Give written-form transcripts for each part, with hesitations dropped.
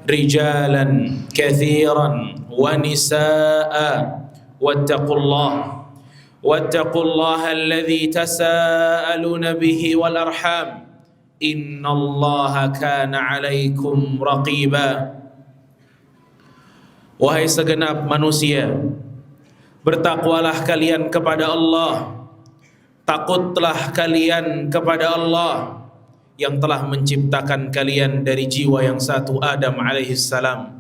rijalan katsiran wa nisaa wattaqullaha alladzi tasaaluna bihi wal arham innallaha kana 'alaikum raqiba. Wahai segenap manusia, bertakwalah kalian kepada Allah, takutlah kalian kepada Allah yang telah menciptakan kalian dari jiwa yang satu, Adam alaihissalam,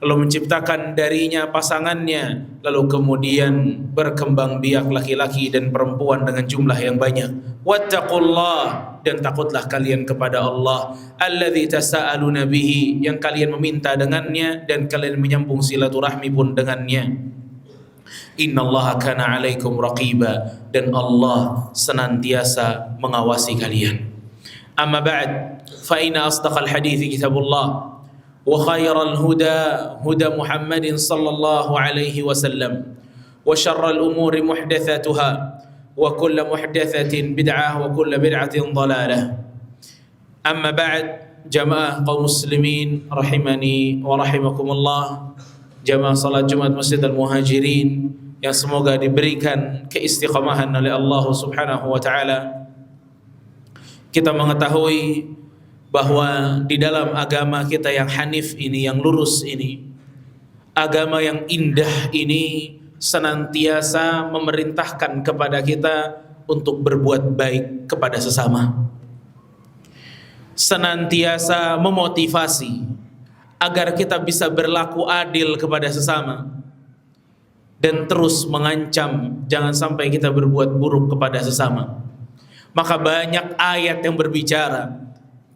lalu menciptakan darinya pasangannya, lalu kemudian berkembang biak laki-laki dan perempuan dengan jumlah yang banyak. Wattaqullah, dan takutlah kalian kepada Allah, alladzi tasaaluna bihi, yang kalian meminta dengannya dan kalian menyambung silaturahmi pun dengannya. Innallaha kana 'alaikum raqiba, dan Allah senantiasa mengawasi kalian. Amma ba'd, fa inna asdaqal hadithi kitabullah wa khairal huda huda Muhammadin sallallahu alaihi wasallam wa syarral umuri muhdatsatuha wa kullu muhdatsatin bid'ah wa kullu bid'atin dhalalah. Amma ba'd, jamaah kaum muslimin rahimani wa rahimakumullah, jamaah salat Jumat Masjid Al-Muhajirin yang semoga diberikan keistiqamahan oleh Allah Subhanahu wa taala. Kita mengetahui bahwa di dalam agama kita yang hanif ini, yang lurus ini, agama yang indah ini senantiasa memerintahkan kepada kita untuk berbuat baik kepada sesama, senantiasa memotivasi agar kita bisa berlaku adil kepada sesama, dan terus mengancam jangan sampai kita berbuat buruk kepada sesama. Maka banyak ayat yang berbicara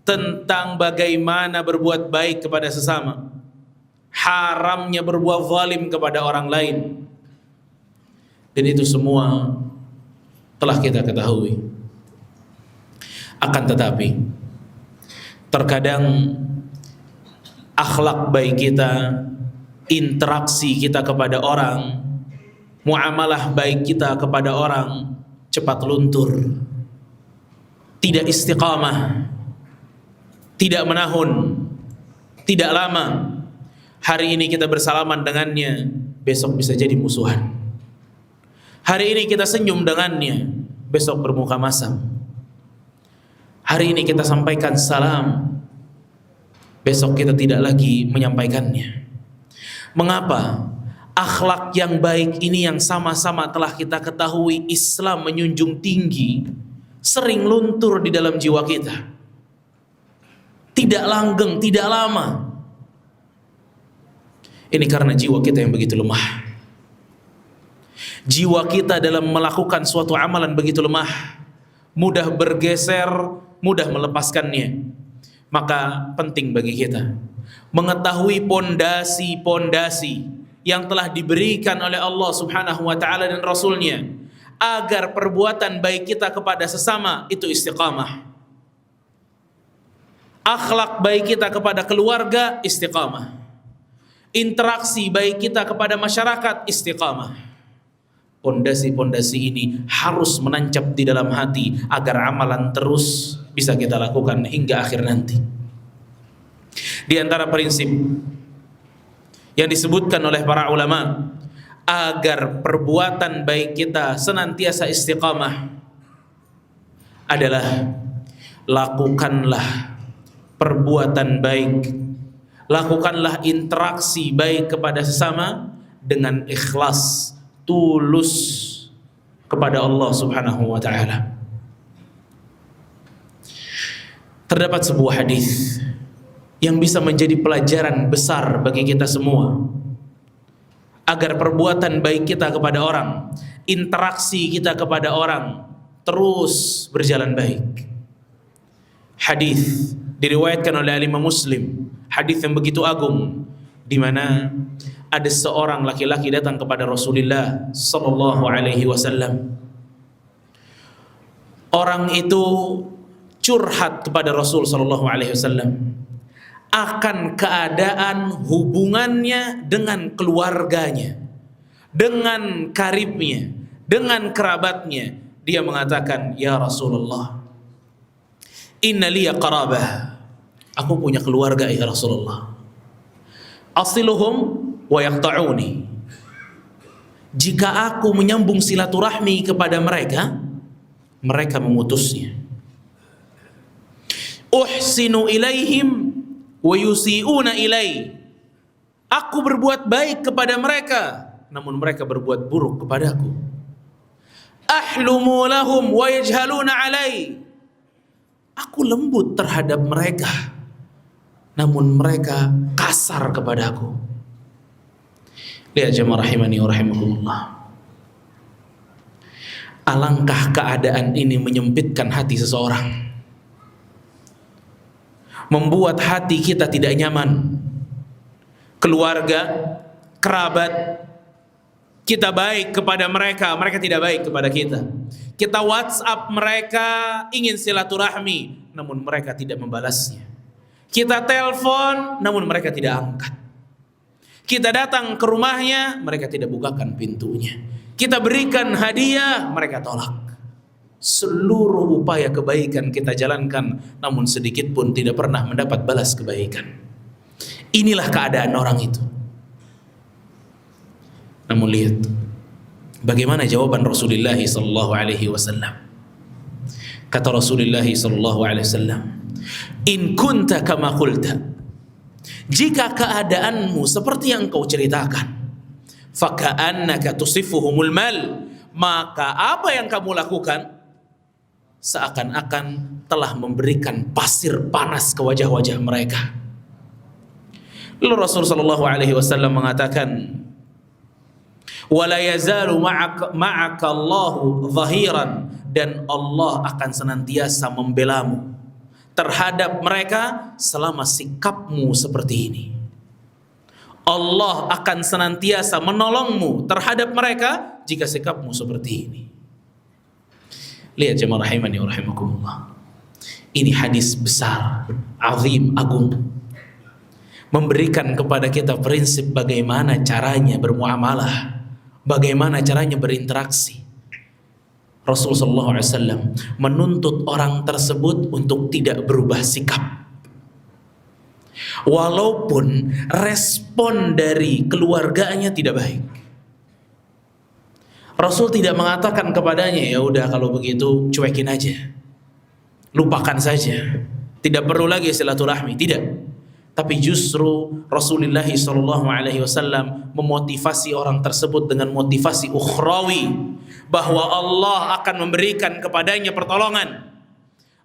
tentang bagaimana berbuat baik kepada sesama, haramnya berbuat zalim kepada orang lain, dan itu semua telah kita ketahui. Akan tetapi terkadang akhlak baik kita, interaksi kita kepada orang, muamalah baik kita kepada orang cepat luntur, tidak istiqamah, tidak menahun, tidak lama. Hari ini kita bersalaman dengannya, besok bisa jadi musuhan. Hari ini kita senyum dengannya, besok bermuka masam. Hari ini kita sampaikan salam, besok kita tidak lagi menyampaikannya. Mengapa? Akhlak yang baik ini yang sama-sama telah kita ketahui Islam menjunjung tinggi, sering luntur di dalam jiwa kita, tidak langgeng, tidak lama. Ini karena jiwa kita yang begitu lemah. Jiwa kita dalam melakukan suatu amalan begitu lemah, mudah bergeser, mudah melepaskannya. Maka penting bagi kita mengetahui pondasi-pondasi yang telah diberikan oleh Allah Subhanahu wa taala dan Rasulnya, agar perbuatan baik kita kepada sesama itu istiqamah. Akhlak baik kita kepada keluarga istiqamah. Interaksi baik kita kepada masyarakat istiqamah. Pondasi-pondasi ini harus menancap di dalam hati agar amalan terus bisa kita lakukan hingga akhir nanti. Di antara prinsip yang disebutkan oleh para ulama agar perbuatan baik kita senantiasa istiqamah adalah lakukanlah perbuatan baik, lakukanlah interaksi baik kepada sesama dengan ikhlas, tulus kepada Allah Subhanahu wa taala. Terdapat sebuah hadis yang bisa menjadi pelajaran besar bagi kita semua agar perbuatan baik kita kepada orang, interaksi kita kepada orang terus berjalan baik. Hadis diriwayatkan oleh Imam Muslim, hadis yang begitu agung, di mana ada seorang laki-laki datang kepada Rasulullah sallallahu alaihi wasallam. Orang itu curhat kepada Rasul sallallahu alaihi wasallam akan keadaan hubungannya dengan keluarganya, dengan karibnya, dengan kerabatnya. Dia mengatakan, "Ya Rasulullah, inna liya qarabah." Aku punya keluarga ya Rasulullah. asiluhum wa yaqta'uni. Jika aku menyambung silaturahmi kepada mereka, mereka memutusnya. Uhsinu ilaihim wa yusi'una ilai. Aku berbuat baik kepada mereka, namun mereka berbuat buruk kepadaku. Ahlumu lahum wa yajhaluna alai. Aku lembut terhadap mereka, namun mereka kasar kepadaku. Lihat jemaah rahimani wa rahimakumullah. Alangkah keadaan ini menyempitkan hati seseorang, membuat hati kita tidak nyaman. Keluarga, kerabat, kita baik kepada mereka, mereka tidak baik kepada kita. Kita WhatsApp mereka, ingin silaturahmi, namun mereka tidak membalasnya. Kita telepon, namun mereka tidak angkat. Kita datang ke rumahnya, mereka tidak bukakan pintunya. Kita berikan hadiah, mereka tolak. Seluruh upaya kebaikan kita jalankan, namun sedikit pun tidak pernah mendapat balas kebaikan. Inilah keadaan orang itu. Namun lihat bagaimana jawaban Rasulullah sallallahu alaihi wasallam. Kata Rasulullah sallallahu alaihi wasallam, "In kunta kama qulta." Jika keadaanmu seperti yang kau ceritakan, faka'annaka tusifuhumul mal, maka apa yang kamu lakukan seakan-akan telah memberikan pasir panas ke wajah-wajah mereka. Lalu Rasul sallallahu alaihi wasallam mengatakan, "Wala yazalu ma'aka Allahu zahiran," dan Allah akan senantiasa membelamu terhadap mereka selama sikapmu seperti ini. Allah akan senantiasa menolongmu terhadap mereka jika sikapmu seperti ini. Lihat jemaah rahimani wa rahimakumullah. Ini hadis besar, azim, agung, memberikan kepada kita prinsip bagaimana caranya bermuamalah, bagaimana caranya berinteraksi. Rasulullah SAW menuntut orang tersebut untuk tidak berubah sikap, walaupun respon dari keluarganya tidak baik. Rasul tidak mengatakan kepadanya, ya udah kalau begitu cuekin aja, lupakan saja, tidak perlu lagi silaturahmi, tidak. Tapi justru Rasulullah SAW memotivasi orang tersebut dengan motivasi ukhrawi, bahwa Allah akan memberikan kepadanya pertolongan.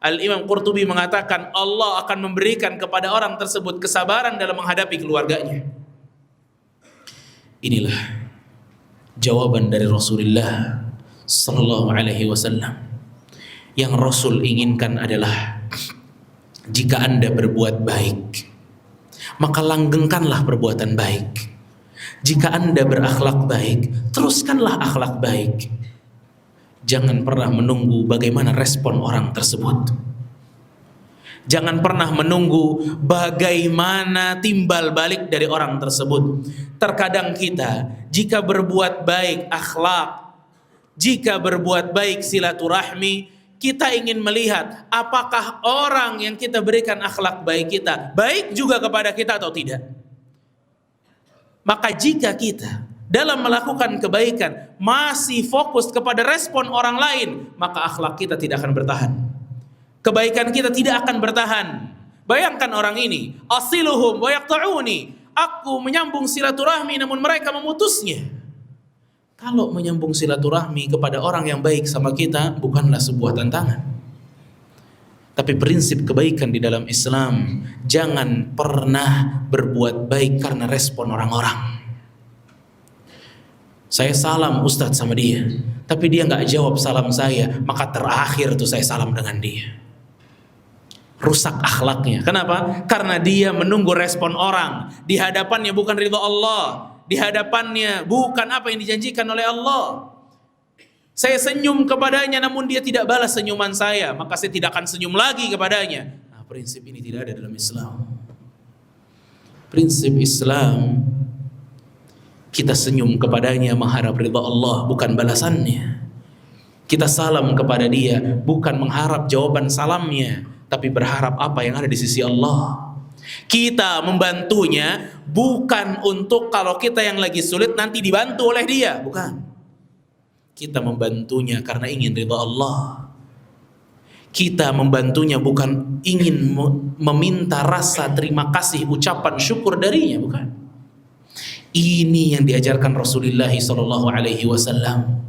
Al-Imam Qurtubi mengatakan Allah akan memberikan kepada orang tersebut kesabaran dalam menghadapi keluarganya. Inilah jawaban dari Rasulullah SAW. Yang Rasul inginkan adalah, jika Anda berbuat baik, maka langgengkanlah perbuatan baik. Jika Anda berakhlak baik, teruskanlah akhlak baik. Jangan pernah menunggu bagaimana respon orang tersebut. Jangan pernah menunggu bagaimana timbal balik dari orang tersebut. Terkadang kita, jika berbuat baik akhlak, jika berbuat baik silaturahmi, kita ingin melihat apakah orang yang kita berikan akhlak baik kita baik juga kepada kita atau tidak. Maka jika kita dalam melakukan kebaikan masih fokus kepada respon orang lain, maka akhlak kita tidak akan bertahan, kebaikan kita tidak akan bertahan. Bayangkan orang ini, asiluhum wa yaqta'uni, aku menyambung silaturahmi namun mereka memutusnya. Kalau menyambung silaturahmi kepada orang yang baik sama kita bukanlah sebuah tantangan, tapi prinsip kebaikan di dalam Islam, jangan pernah berbuat baik karena respon orang-orang. Saya salam Ustadz sama dia, tapi dia nggak jawab salam saya, maka terakhir tuh saya salam dengan dia. Rusak akhlaknya. Kenapa? Karena dia menunggu respon orang. Di hadapannya bukan ridha Allah, di hadapannya bukan apa yang dijanjikan oleh Allah. Saya senyum kepadanya namun dia tidak balas senyuman saya, maka saya tidak akan senyum lagi kepadanya. Nah, prinsip ini tidak ada dalam Islam. Prinsip Islam, kita senyum kepadanya mengharap ridha Allah, bukan balasannya. Kita salam kepada dia bukan mengharap jawaban salamnya, tapi berharap apa yang ada di sisi Allah. Kita membantunya bukan untuk kalau kita yang lagi sulit nanti dibantu oleh dia, bukan. Kita membantunya karena ingin ridha Allah. Kita membantunya bukan ingin meminta rasa terima kasih, ucapan syukur darinya, bukan. Ini yang diajarkan Rasulullah SAW.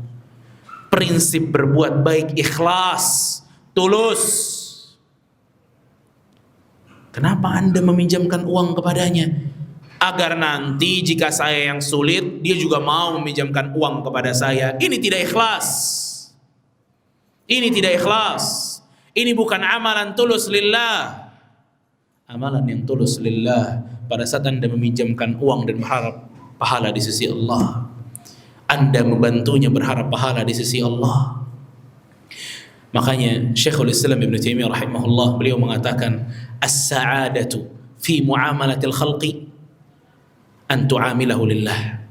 Prinsip berbuat baik ikhlas, tulus. Kenapa Anda meminjamkan uang kepadanya? Agar nanti jika saya yang sulit, dia juga mau meminjamkan uang kepada saya. Ini tidak ikhlas. Ini tidak ikhlas. Ini bukan amalan tulus lillah. Amalan yang tulus lillah pada saat Anda meminjamkan uang dan berharap pahala di sisi Allah. Anda membantunya berharap pahala di sisi Allah. Makanya Syekhul Islam Ibn Taimiyah rahimahullah, beliau mengatakan as-sa'adatu fi muamalatil khalqi an tu'amilahu lillah.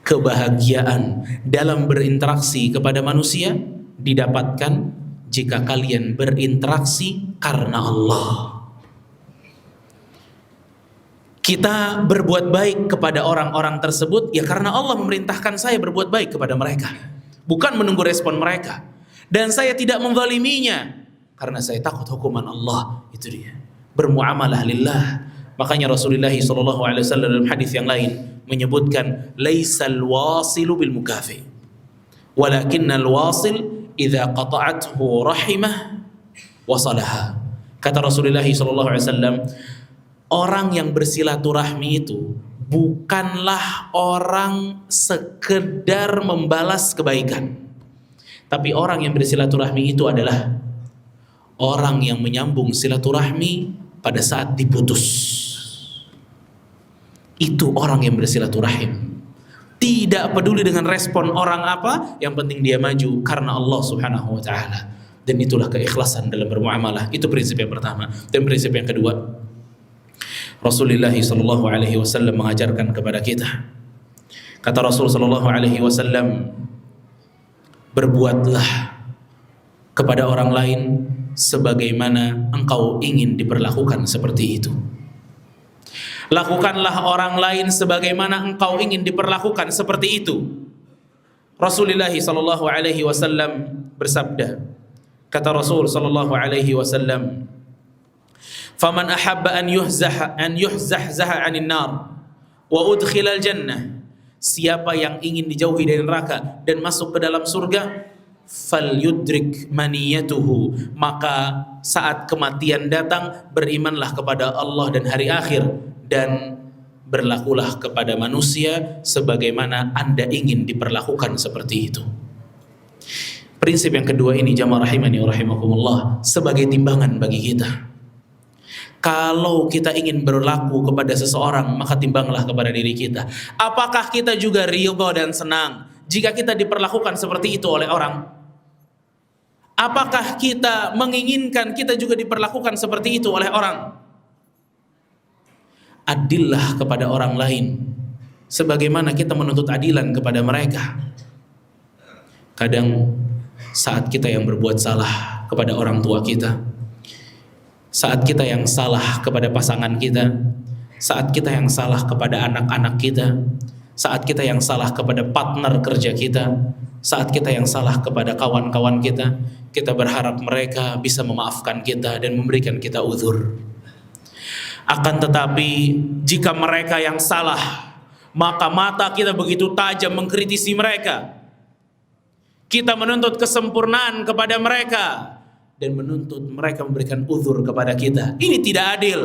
Kebahagiaan dalam berinteraksi kepada manusia didapatkan jika kalian berinteraksi karena Allah. Kita berbuat baik kepada orang-orang tersebut ya karena Allah memerintahkan saya berbuat baik kepada mereka, bukan menunggu respon mereka. Dan saya tidak menzaliminya karena saya takut hukuman Allah. Itu dia, bermuamalah lillah. Makanya Rasulullah SAW dalam hadis yang lain menyebutkan laisal wasilu bil mukafi walakinnal wasil idza qata'athu rahimah wasalaha. Kata Rasulullah SAW, orang yang bersilaturahmi itu bukanlah orang sekedar membalas kebaikan, tapi orang yang bersilaturahmi itu adalah orang yang menyambung silaturahmi pada saat diputus. Itu orang yang bersilaturahim. Tidak peduli dengan respon orang apa, yang penting dia maju karena Allah Subhanahu wa taala. Dan itulah keikhlasan dalam bermuamalah. Itu prinsip yang pertama. Dan prinsip yang kedua, Rasulullah SAW mengajarkan kepada kita. Kata Rasul SAW, berbuatlah kepada orang lain sebagaimana engkau ingin diperlakukan seperti itu. Lakukanlah orang lain sebagaimana engkau ingin diperlakukan seperti itu. Rasulullah SAW bersabda, kata Rasul SAW, "Faman ahabba an yuhzahzaha 'anil nar wa udkhilal jannah." Siapa yang ingin dijauhi dari neraka dan masuk ke dalam surga, falyudrik maniyatuhu, maka saat kematian datang berimanlah kepada Allah dan hari akhir dan berlakulah kepada manusia sebagaimana Anda ingin diperlakukan seperti itu. Prinsip yang kedua ini, jamaah rahimani wa rahimakumullah, sebagai timbangan bagi kita. Kalau kita ingin berlaku kepada seseorang, maka timbanglah kepada diri kita. Apakah kita juga ridha dan senang jika kita diperlakukan seperti itu oleh orang? Apakah kita menginginkan kita juga diperlakukan seperti itu oleh orang? Adillah kepada orang lain sebagaimana kita menuntut adilan kepada mereka. Kadang saat kita yang berbuat salah kepada orang tua kita, saat kita yang salah kepada pasangan kita, saat kita yang salah kepada anak-anak kita, saat kita yang salah kepada partner kerja kita, saat kita yang salah kepada kawan-kawan kita, kita berharap mereka bisa memaafkan kita dan memberikan kita uzur. Akan tetapi jika mereka yang salah, maka mata kita begitu tajam mengkritisi mereka. Kita menuntut kesempurnaan kepada mereka dan menuntut mereka memberikan uzur kepada kita. Ini tidak adil.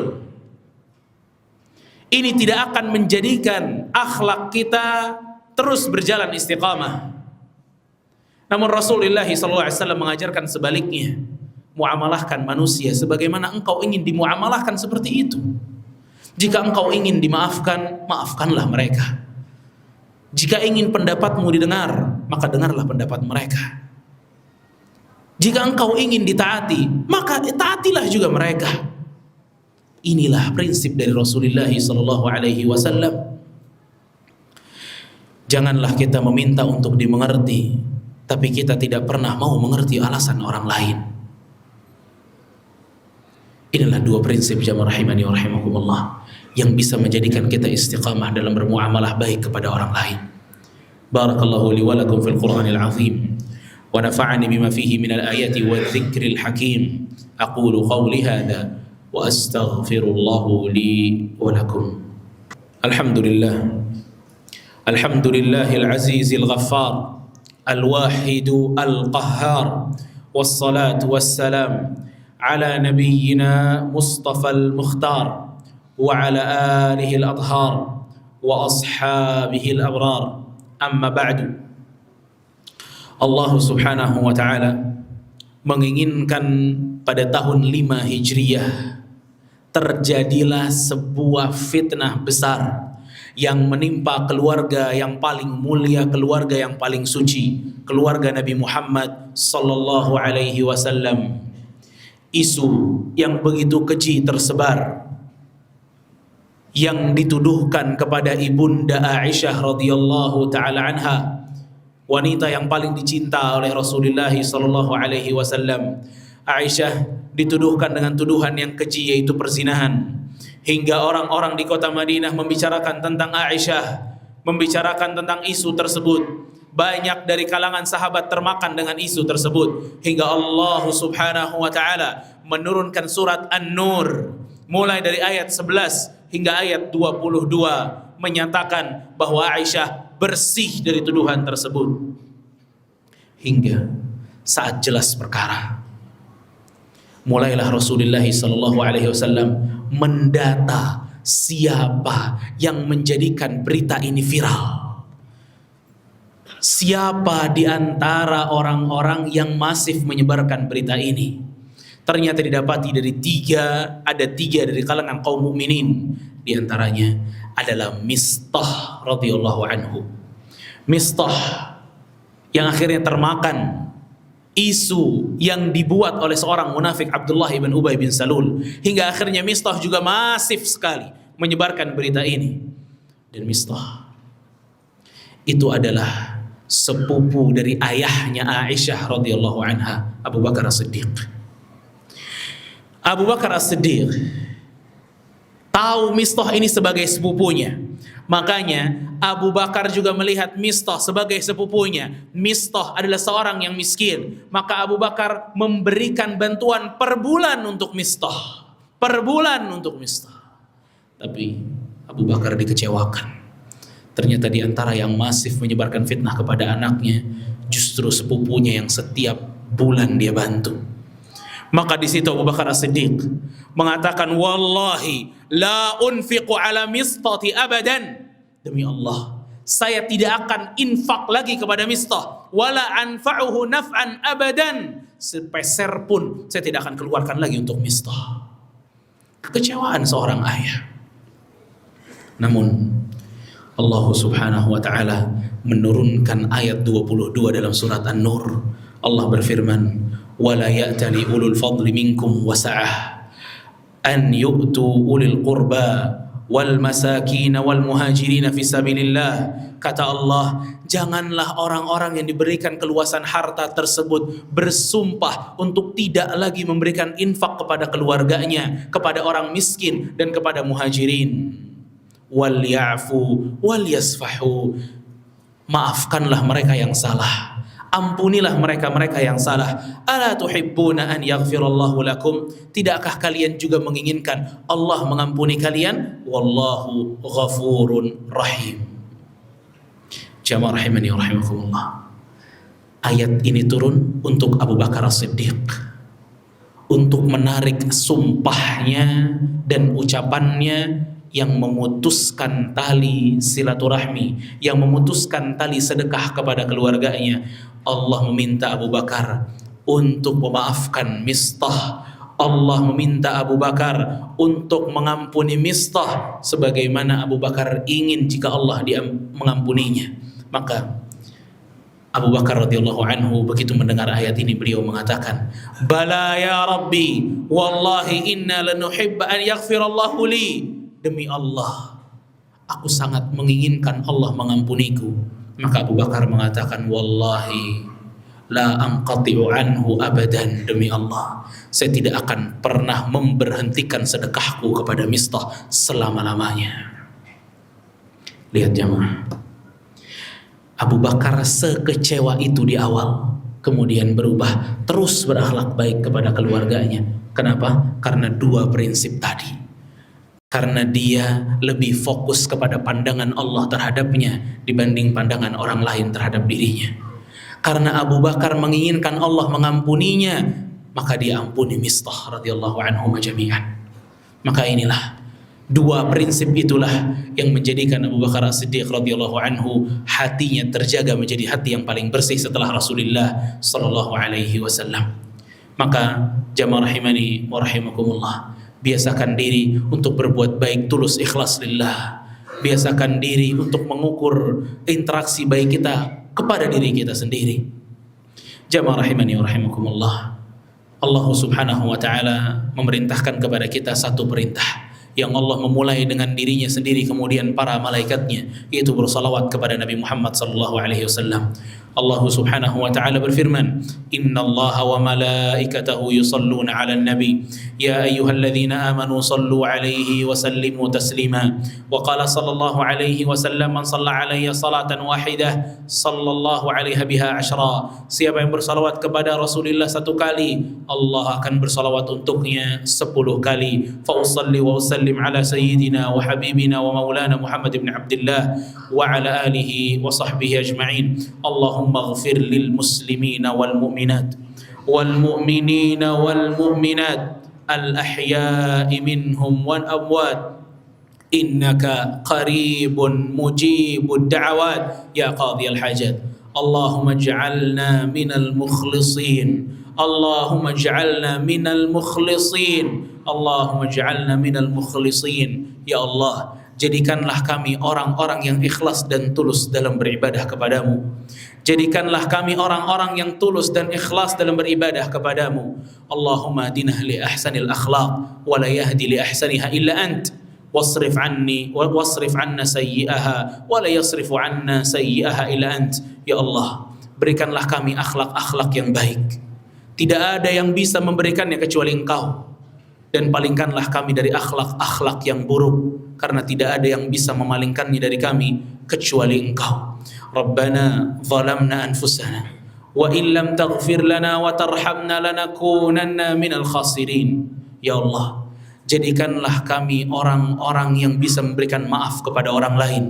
Ini tidak akan menjadikan akhlak kita terus berjalan istiqamah. Namun Rasulullah SAW mengajarkan sebaliknya, muamalahkan manusia sebagaimana engkau ingin dimuamalahkan seperti itu. Jika engkau ingin dimaafkan, maafkanlah mereka. Jika ingin pendapatmu didengar, maka dengarlah pendapat mereka. Jika engkau ingin ditaati, maka taatilah juga mereka. Inilah prinsip dari Rasulullah SAW. Janganlah kita meminta untuk dimengerti, tapi kita tidak pernah mau mengerti alasan orang lain. Inilah dua prinsip jamaah rahimani wa rahimakumullah yang bisa menjadikan kita istiqamah dalam bermuamalah baik kepada orang lain. Barakallahu li wa lakum fil Qur'anil azim wa nafa'ani bima fihi minal ayati wadh-dhikril hakim. Aqulu qawli hadha wa astaghfirullahu li wa lakum. Alhamdulillah. Alhamdulillahil azizil ghaffar al-wahidu al-qahhar wassalatu wassalam ala nabiyyina Mustafal Mukhtar wa ala alihi al-adhar wa ashabihi al-abrar. Amma ba'du. Allah subhanahu wa ta'ala menginginkan pada tahun 5 Hijriyah terjadilah sebuah fitnah besar yang menimpa keluarga yang paling mulia, keluarga yang paling suci, keluarga Nabi Muhammad sallallahu alaihi wasallam. Isu yang begitu keji tersebar yang dituduhkan kepada ibunda Aisyah radhiyallahu taala anha, wanita yang paling dicinta oleh Rasulullah sallallahu alaihi wasallam. Aisyah dituduhkan dengan tuduhan yang keji, yaitu perzinahan, hingga orang-orang di kota Madinah membicarakan tentang Aisyah, membicarakan tentang isu tersebut. Banyak dari kalangan sahabat termakan dengan isu tersebut, hingga Allah subhanahu wa ta'ala menurunkan surat An-Nur mulai dari ayat 11 hingga ayat 22 menyatakan bahwa Aisyah bersih dari tuduhan tersebut. Hingga saat jelas perkara, mulailah Rasulullah SAW mendata siapa yang menjadikan berita ini viral. Siapa di antara orang-orang yang masif menyebarkan berita ini? Ternyata didapati ada tiga dari kalangan kaum mukminin. Di antaranya adalah Mistah radhiyallahu anhu. Mistah yang akhirnya termakan isu yang dibuat oleh seorang munafik Abdullah ibn Ubay bin Salul, hingga akhirnya Mistah juga masif sekali menyebarkan berita ini. Dan Mistah itu adalah sepupu dari ayahnya Aisyah radhiyallahu anha, Abu Bakar As-Siddiq. Abu Bakar As-Siddiq tahu Mistah ini sebagai sepupunya. Makanya Abu Bakar juga melihat Mistah sebagai sepupunya. Mistah adalah seorang yang miskin, maka Abu Bakar memberikan bantuan per bulan untuk Mistah. Per bulan untuk Mistah. Tapi Abu Bakar dikecewakan. Ternyata di antara yang masif menyebarkan fitnah kepada anaknya justru sepupunya yang setiap bulan dia bantu. Maka di situ Abu Bakar As-Siddiq mengatakan, wallahi la unfiqu ala Mistati abadan. Demi Allah, saya tidak akan infak lagi kepada Mistah, wala anfa'uhu naf'an abadan. Sepeser pun saya tidak akan keluarkan lagi untuk Mistah. Kekecewaan seorang ayah. Namun Allah subhanahu wa ta'ala menurunkan ayat 22 dalam surat An-Nur. Allah berfirman, wala ya'tali ulul fadli minkum wasa'ah an yu'tu ulil qurba wal masakin wal muhajirin fi sabilillah. Kata Allah, janganlah orang-orang yang diberikan keluasan harta tersebut bersumpah untuk tidak lagi memberikan infak kepada keluarganya, kepada orang miskin dan kepada muhajirin. Wal ya'fu wal yasfahu, maafkanlah mereka yang salah, ampunilah mereka-mereka yang salah. Ala tuhibbuna an yaghfirallahu lakum, tidakkah kalian juga menginginkan Allah mengampuni kalian? Wallahu ghafurun rahim. Jamaah rahimani wa rahimakumullah. Ayat ini turun untuk Abu Bakar As-Siddiq, untuk menarik sumpahnya dan ucapannya yang memutuskan tali silaturahmi, yang memutuskan tali sedekah kepada keluarganya. Allah meminta Abu Bakar untuk memaafkan Mistah. Allah meminta Abu Bakar untuk mengampuni Mistah sebagaimana Abu Bakar ingin jika Allah mengampuninya. Maka Abu Bakar radhiyallahu anhu begitu mendengar ayat ini, beliau mengatakan, bala ya Rabbi, wallahi inna lanuhibba an yaghfirallahu li. Demi Allah, aku sangat menginginkan Allah mengampuniku. Maka Abu Bakar mengatakan, wallahi la anqati'u anhu abadan, demi Allah saya tidak akan pernah memberhentikan sedekahku kepada Mistah selama-lamanya. Lihat jamaah, Abu Bakar sekecewa itu di awal, kemudian berubah, terus berakhlak baik kepada keluarganya. Kenapa? Karena dua prinsip tadi. Karena dia lebih fokus kepada pandangan Allah terhadapnya dibanding pandangan orang lain terhadap dirinya. Karena Abu Bakar menginginkan Allah mengampuninya, maka dia ampuni Mistah radhiyallahu anhu jami'an. Maka inilah dua prinsip itulah yang menjadikan Abu Bakar As-Siddiq radhiyallahu anhu hatinya terjaga menjadi hati yang paling bersih setelah Rasulullah sallallahu alaihi wasallam. Maka jamaah rahimani wa rahimakumullah, biasakan diri untuk berbuat baik tulus ikhlas lillah. Biasakan diri untuk mengukur interaksi baik kita kepada diri kita sendiri. Jamaah rahimani wa rahimakumullah, Allah subhanahu wa ta'ala memerintahkan kepada kita satu perintah yang Allah memulai dengan dirinya sendiri kemudian para malaikatnya, yaitu bersalawat kepada Nabi Muhammad sallallahu alaihi wasallam. Allah subhanahu wa ta'ala berfirman, innallaha wa malaikatahu yusalluna 'alan nabi ya ayyuhalladzina amanu sallu 'alaihi wa sallimu taslima wa qala sallallahu alaihi wasallam man shalla 'alayya salatan wahidah sallallahu 'alaiha biha 'ashra. Siapa yang bersalawat kepada Rasulullah satu kali, Allah akan bersalawat untuknya 10 kali. Fa usalli wa usallim ala sayyidina wa habibina wa maulana Muhammad ibn Abdullah wa ala alihi wa sahbihi ajma'in. Allahumma ighfir lil muslimina wal mu'minat wal mu'minina wal mu'minat al ahya'i minhum wal amwat innaka qaribun mujibud da'awat ya qadhiyal hajat. Allahumma ij'alna minal mukhlisin, Allahumma ij'alna minal mukhlisin, Allahumma ij'alna minal mukhlisin. Ya Allah, jadikanlah kami orang-orang yang ikhlas dan tulus dalam beribadah kepadamu. Jadikanlah kami orang-orang yang tulus dan ikhlas dalam beribadah kepadamu. Allahumma hadina li ahsanil akhlaq wa la yahdi li ahsaniha illa ant. Wasrif anna sayyi'aha wa la yasrifu anna sayyi'aha illa ant. Ya Allah, berikanlah kami akhlak-akhlak yang baik. Tidak ada yang bisa memberikannya kecuali Engkau. Dan palingkanlah kami dari akhlak-akhlak yang buruk, karena tidak ada yang bisa memalingkannya dari kami kecuali Engkau. Rabbana zalamna anfusana wa illam taghfir lana wa tarhamna lanakunanna minal khasirin. Ya Allah, jadikanlah kami orang-orang yang bisa memberikan maaf kepada orang lain.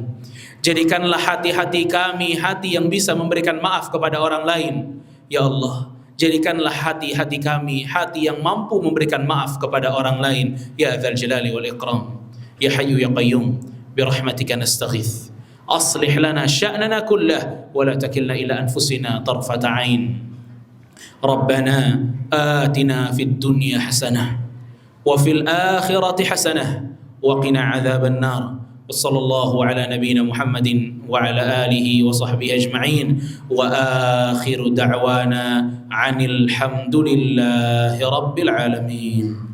Jadikanlah hati-hati kami hati yang bisa memberikan maaf kepada orang lain. Ya Allah, jadikanlah hati-hati kami hati yang mampu memberikan maaf kepada orang lain. Ya dzal jalali wal ikram, ya hayyu ya qayyum, bi rahmatika nastaghits. Aslih lana sya'nana kullah wa la takilna ila anfusina tarfata 'ain. Rabbana atina fid dunya hasanah wa fil akhirati hasanah wa qina 'adzaban nar. وصلى الله على نبينا محمد وعلى آله وصحبه أجمعين وآخر دعوانا عن الحمد لله رب العالمين.